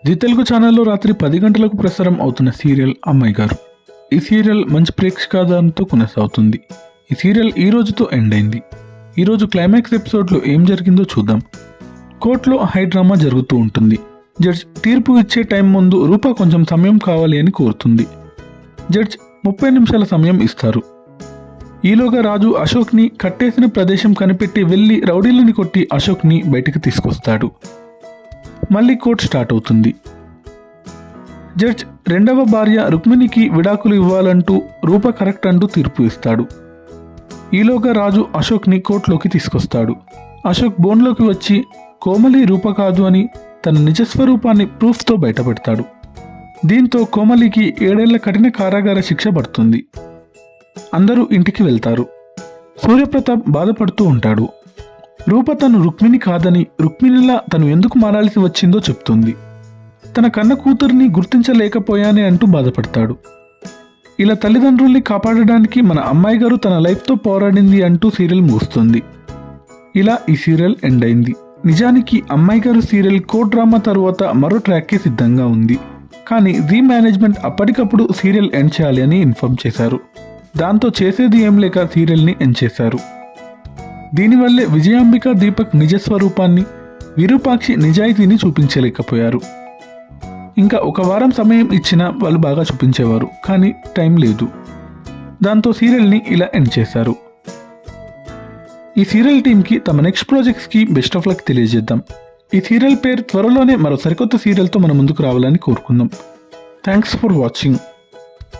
G Telugu ఛానల్లో రాత్రి 10 గంటలకు ప్రసారం అవుతున్న సీరియల్ అమ్మాయి గారు. ఈ సీరియల్ మంచి ప్రేక్షకాదరణతో కొనసాగుతుంది. ఈ సీరియల్ ఈ రోజుతో ఎండ్ అయింది. ఈరోజు క్లైమాక్స్ ఎపిసోడ్లో ఏం జరిగిందో చూద్దాం. కోర్టులో హై డ్రామా జరుగుతూ ఉంటుంది. జడ్జ్ తీర్పు ఇచ్చే టైం ముందు రూప కొంచెం సమయం కావాలి అని కోరుతుంది. జడ్జ్ 30 నిమిషాల సమయం ఇస్తారు. ఈలోగా రాజు అశోక్ని కట్టేసిన ప్రదేశం కనిపెట్టి వెళ్ళి రౌడీలని కొట్టి అశోక్ని బయటికి తీసుకొస్తాడు. మళ్ళీ కోర్టు స్టార్ట్ అవుతుంది. జడ్జ్ రెండవ భార్య రుక్మిణికి విడాకులు ఇవ్వాలంటూ రూప కరెక్ట్ అంటూ తీర్పు ఇస్తాడు. ఈలోగా రాజు అశోక్ని కోర్టులోకి తీసుకొస్తాడు. అశోక్ బోన్లోకి వచ్చి కోమలి రూప కాదు అని తన నిజస్వరూపాన్ని ప్రూఫ్తో బయటపెడతాడు. దీంతో కోమలికి 7 ఏళ్ల కఠిన కారాగార శిక్ష పడుతుంది. అందరూ ఇంటికి వెళ్తారు. సూర్యప్రతాప్ బాధపడుతూ ఉంటాడు. రూప తను రుక్మిణి కాదని, రుక్మిణిలా తను ఎందుకు మారాల్సి వచ్చిందో చెప్తుంది. తన కన్న కూతురిని గుర్తించలేకపోయానే అంటూ బాధపడతాడు. ఇలా తల్లిదండ్రుల్ని కాపాడడానికి మన అమ్మాయి గారు తన లైఫ్తో పోరాడింది అంటూ సీరియల్ ముగుస్తుంది. ఇలా ఈ సీరియల్ ఎండ్ అయింది. నిజానికి అమ్మాయి గారు సీరియల్ కోర్ట్ డ్రామా తరువాత మరో ట్రాక్కి సిద్ధంగా ఉంది. కానీ జీ మేనేజ్మెంట్ అప్పటికప్పుడు సీరియల్ ఎండ్ చేయాలి అని ఇన్ఫార్మ్ చేశారు. దాంతో చేసేది ఏం లేక సీరియల్ని ఎండ్ చేశారు. దీనివల్లే విజయాంబిక దీపక్ నిజస్వరూపాన్ని, విరూపాక్షి నిజాయితీని చూపించలేకపోయారు. ఇంకా ఒక వారం సమయం ఇచ్చినా వాళ్ళు బాగా చూపించేవారు, కానీ టైం లేదు. దాంతో సీరియల్ని ఇలా ఎండ్ చేశారు. ఈ సీరియల్ టీంకి తమ నెక్స్ట్ ప్రాజెక్ట్స్కి బెస్ట్ ఆఫ్ లక్ తెలియజేద్దాం. ఈ సీరియల్ పేరు త్వరలోనే మరో సరికొత్త సీరియల్తో మన ముందుకు రావాలని కోరుకుందాం. Thanks for watching.